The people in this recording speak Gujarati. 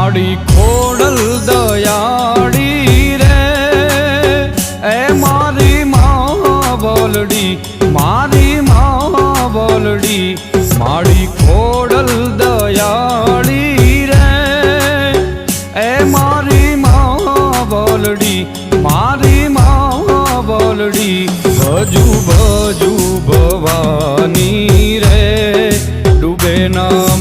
માડી ખોડલ દયાળી રે એ મારી માં બોલડી મારી માં બોલડી માડી ખોડલ દયાળી રે એ મારી માં બોલડી મારી માં બોલડી ભજુ ભજુ ભવાની રે ડૂબે ના